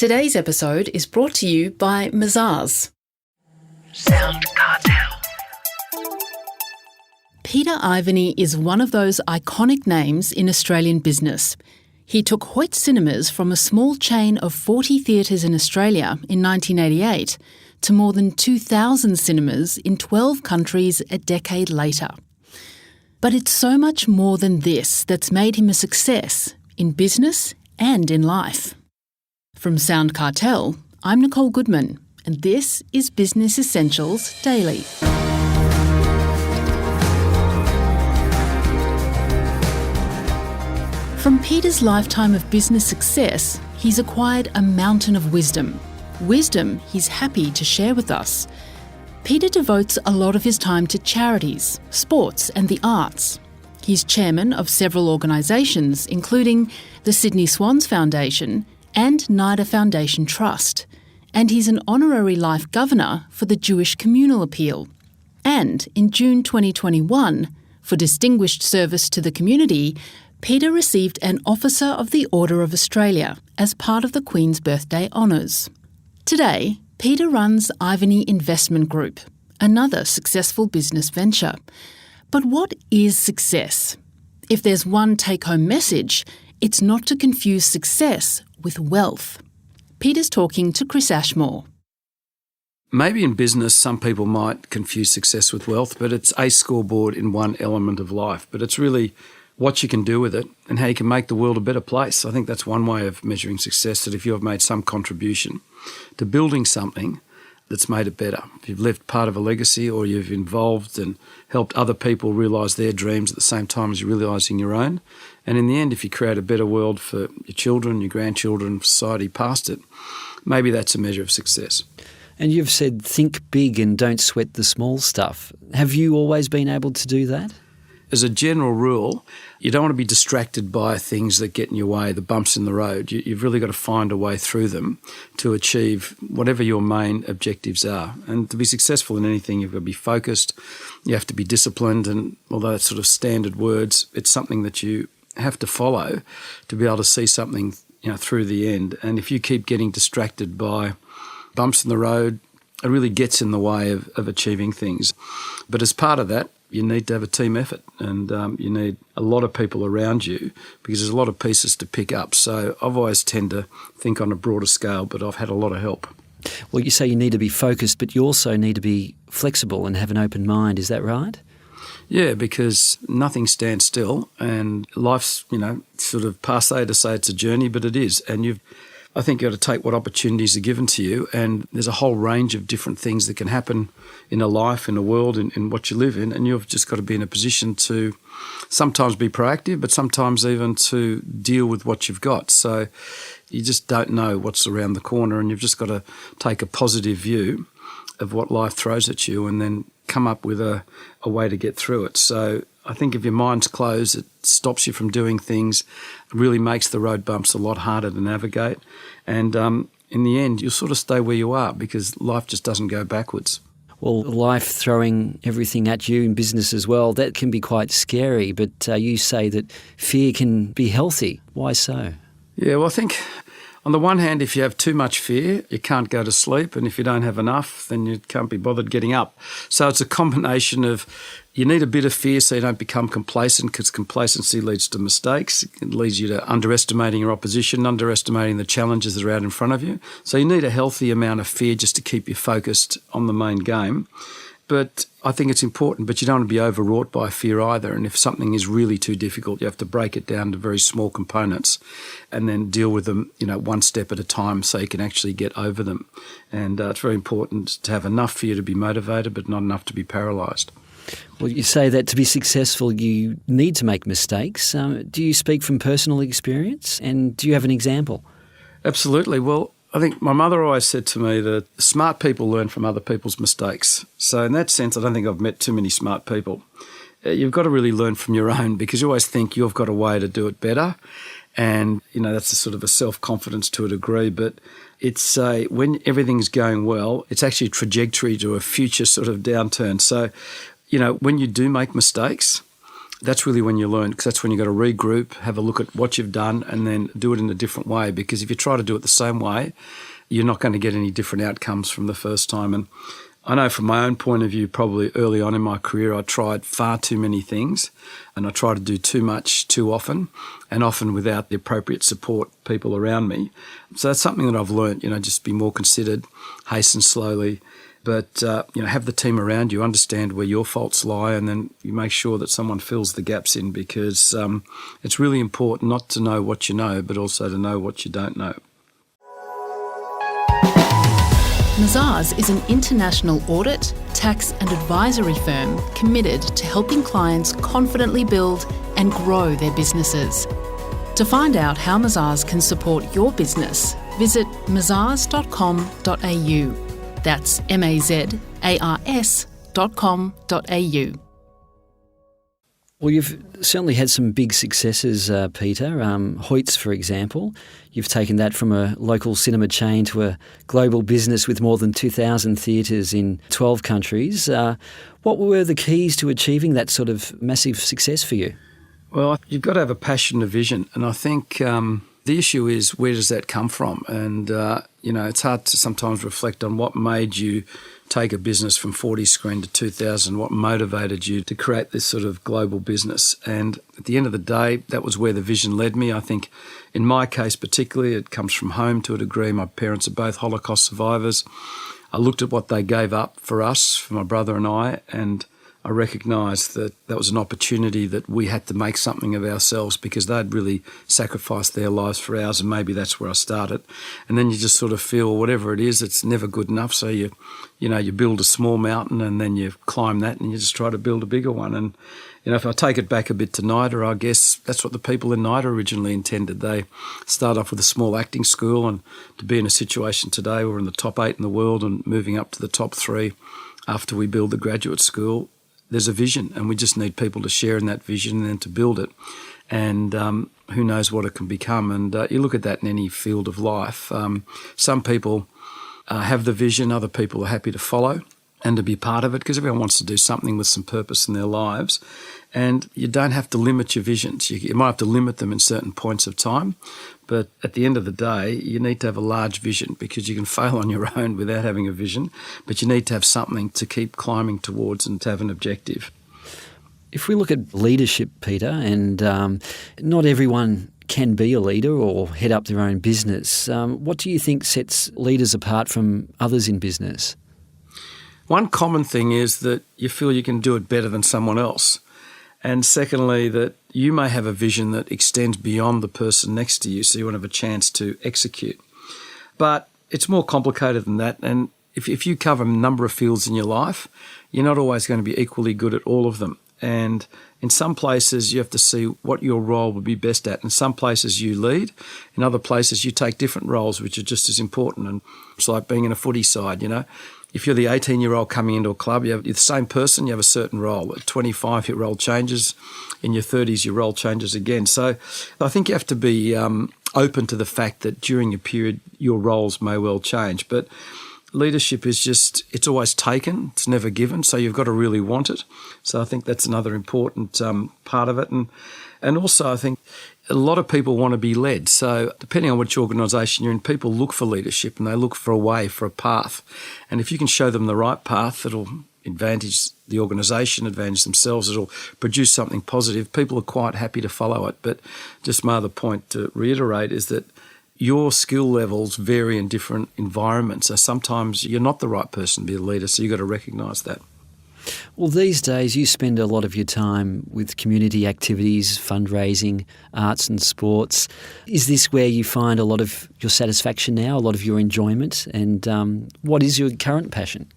Today's episode is brought to you by Mazars. SoundCartel. Peter Ivany is one of those iconic names in Australian business. He took Hoyts Cinemas from a small chain of 40 theatres in Australia in 1988 to more than 2,000 cinemas in 12 countries a decade later. But it's so much more than this that's made him a success in business and in life. From SoundCartel, I'm Nicole Goodman, and this is Business Essentials Daily. From Peter's lifetime of business success, he's acquired a mountain of wisdom. Wisdom he's happy to share with us. Peter devotes a lot of his time to charities, sports and the arts. He's chairman of several organisations, including the Sydney Swans Foundation and NIDA Foundation Trust. And he's an honorary life governor for the Jewish Communal Appeal. And in June 2021, for distinguished service to the community, Peter received an Officer of the Order of Australia as part of the Queen's Birthday Honours. Today, Peter runs Ivany Investment Group, another successful business venture. But what is success? If there's one take-home message, it's not to confuse success with wealth. Peter's talking to Chris Ashmore. Maybe in business some people might confuse success with wealth, but it's a scoreboard in one element of life. But it's really what you can do with it and how you can make the world a better place. I think that's one way of measuring success, that if you have made some contribution to building something that's made it better. If you've left part of a legacy or you've involved and helped other people realise their dreams at the same time as you're realising your own. And in the end, if you create a better world for your children, your grandchildren, society past it, maybe that's a measure of success. And you've said think big and don't sweat the small stuff. Have you always been able to do that? As a general rule, you don't want to be distracted by things that get in your way, the bumps in the road. You've really got to find a way through them to achieve whatever your main objectives are. And to be successful in anything, you've got to be focused, you have to be disciplined, and although it's sort of standard words, it's something that you have to follow to be able to see something, through the end. And if you keep getting distracted by bumps in the road, it really gets in the way of achieving things. But as part of that, you need to have a team effort, and you need a lot of people around you because there's a lot of pieces to pick up. So I've always tend to think on a broader scale, but I've had a lot of help. Well, you say you need to be focused, but you also need to be flexible and have an open mind. Is that right? Yeah, because nothing stands still, and life's, sort of passé to say it's a journey, but it is. And I think you've got to take what opportunities are given to you, and there's a whole range of different things that can happen in a life, in a world, in what you live in, and you've just got to be in a position to sometimes be proactive, but sometimes even to deal with what you've got. So you just don't know what's around the corner, and you've just got to take a positive view of what life throws at you and then come up with a way to get through it. So I think if your mind's closed, it stops you from doing things, it really makes the road bumps a lot harder to navigate. And in the end, you'll sort of stay where you are because life just doesn't go backwards. Well, life throwing everything at you in business as well, that can be quite scary. But you say that fear can be healthy. Why so? Yeah, well, I think on the one hand, if you have too much fear, you can't go to sleep. And if you don't have enough, then you can't be bothered getting up. So it's a combination of you need a bit of fear so you don't become complacent, because complacency leads to mistakes. It leads you to underestimating your opposition, underestimating the challenges that are out in front of you. So you need a healthy amount of fear just to keep you focused on the main game. But I think it's important, but you don't want to be overwrought by fear either. And if something is really too difficult, you have to break it down to very small components and then deal with them, one step at a time so you can actually get over them. And it's very important to have enough fear to be motivated, but not enough to be paralysed. Well, you say that to be successful, you need to make mistakes. Do you speak from personal experience? And do you have an example? Absolutely. Well, I think my mother always said to me that smart people learn from other people's mistakes. So in that sense, I don't think I've met too many smart people. You've got to really learn from your own, because you always think you've got a way to do it better. And, that's a sort of a self-confidence to a degree. But it's when everything's going well, it's actually a trajectory to a future sort of downturn. So, when you do make mistakes, that's really when you learn, because that's when you've got to regroup, have a look at what you've done and then do it in a different way. Because if you try to do it the same way, you're not going to get any different outcomes from the first time. And I know from my own point of view, probably early on in my career, I tried far too many things and I tried to do too much too often, and often without the appropriate support people around me. So that's something that I've learned, just be more considered, hasten slowly, but have the team around you, understand where your faults lie, and then you make sure that someone fills the gaps in, because it's really important not to know what you know, but also to know what you don't know. Mazars is an international audit, tax and advisory firm committed to helping clients confidently build and grow their businesses. To find out how Mazars can support your business, visit mazars.com.au. That's mazars.com.au. Well, you've certainly had some big successes, Peter. Hoyts, for example. You've taken that from a local cinema chain to a global business with more than 2,000 theatres in 12 countries. What were the keys to achieving that sort of massive success for you? Well, you've got to have a passion and a vision. And I think the issue is, where does that come from? And, it's hard to sometimes reflect on what made you take a business from 40 screen to 2,000, what motivated you to create this sort of global business. And at the end of the day, that was where the vision led me. I think in my case particularly, it comes from home to a degree. My parents are both Holocaust survivors. I looked at what they gave up for us, for my brother and I I recognised that that was an opportunity that we had to make something of ourselves, because they'd really sacrificed their lives for ours, and maybe that's where I started. And then you just sort of feel whatever it is, it's never good enough. So you build a small mountain and then you climb that and you just try to build a bigger one. And if I take it back a bit to NIDA, I guess that's what the people in NIDA originally intended. They start off with a small acting school, and to be in a situation today we're in the top 8 in the world and moving up to the top 3 after we build the graduate school. There's a vision, and we just need people to share in that vision and then to build it. And who knows what it can become. And you look at that in any field of life. Some people have the vision, other people are happy to follow and to be part of it, because everyone wants to do something with some purpose in their lives. And you don't have to limit your visions. You might have to limit them in certain points of time, but at the end of the day, you need to have a large vision, because you can fail on your own without having a vision, but you need to have something to keep climbing towards and to have an objective. If we look at leadership, Peter, and not everyone can be a leader or head up their own business, what do you think sets leaders apart from others in business? One common thing is that you feel you can do it better than someone else. And secondly, that you may have a vision that extends beyond the person next to you, so you want to have a chance to execute. But it's more complicated than that. And if you cover a number of fields in your life, you're not always going to be equally good at all of them. And in some places, you have to see what your role would be best at. In some places, you lead. In other places, you take different roles, which are just as important. And it's like being in a footy side, If you're the 18-year-old coming into a club, you're the same person, you have a certain role. At 25, your role changes. In your 30s, your role changes again. So I think you have to be open to the fact that during your period, your roles may well change. But leadership is it's always taken, it's never given, so you've got to really want it. So I think that's another important part of it. And also I think a lot of people want to be led. So depending on which organisation you're in, people look for leadership and they look for a way, for a path. And if you can show them the right path, it'll advantage the organisation, advantage themselves, it'll produce something positive. People are quite happy to follow it. But just my other point to reiterate is that your skill levels vary in different environments. So sometimes you're not the right person to be a leader, so you've got to recognise that. Well, these days you spend a lot of your time with community activities, fundraising, arts and sports. Is this where you find a lot of your satisfaction now, a lot of your enjoyment? And what is your current passion?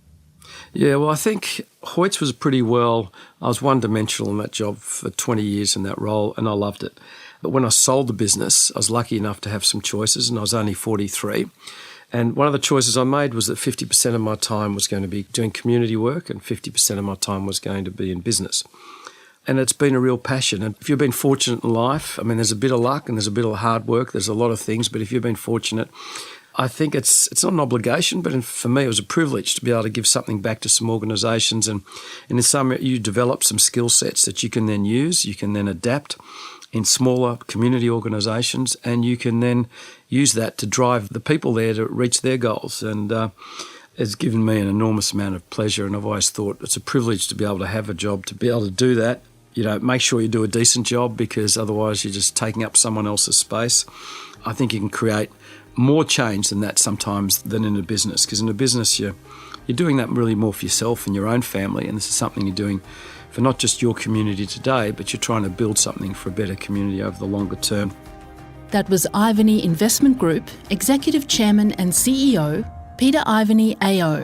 Yeah, well, I think Hoyts was I was one-dimensional in that job for 20 years in that role, and I loved it. But when I sold the business, I was lucky enough to have some choices, and I was only 43. And one of the choices I made was that 50% of my time was going to be doing community work and 50% of my time was going to be in business. And it's been a real passion. And if you've been fortunate in life, there's a bit of luck and there's a bit of hard work, there's a lot of things, but if you've been fortunate, I think it's not an obligation, but for me it was a privilege to be able to give something back to some organisations, and in some you develop some skill sets that you can then use, you can then adapt in smaller community organisations, and you can then use that to drive the people there to reach their goals. And it's given me an enormous amount of pleasure, and I've always thought it's a privilege to be able to have a job, to be able to do that. Make sure you do a decent job, because otherwise you're just taking up someone else's space. I think you can create more change than that sometimes than in a business, because in a business you're doing that really more for yourself and your own family, and this is something you're doing for not just your community today, but you're trying to build something for a better community over the longer term. That was Ivany Investment Group Executive Chairman and CEO, Peter Ivany AO.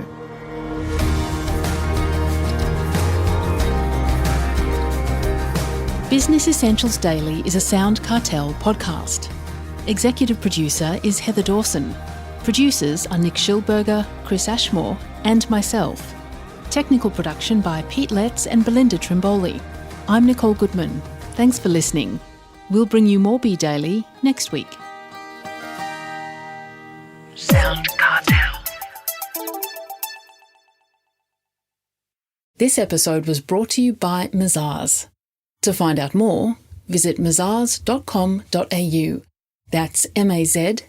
Business Essentials Daily is a SoundCartel podcast. Executive producer is Heather Dawson. Producers are Nick Schilberger, Chris Ashmore, and myself. Technical production by Pete Letts and Belinda Trimboli. I'm Nicole Goodman. Thanks for listening. We'll bring you more B Daily next week. SoundCartel. This episode was brought to you by Mazars. To find out more, visit mazars.com.au. That's mazars.com.au.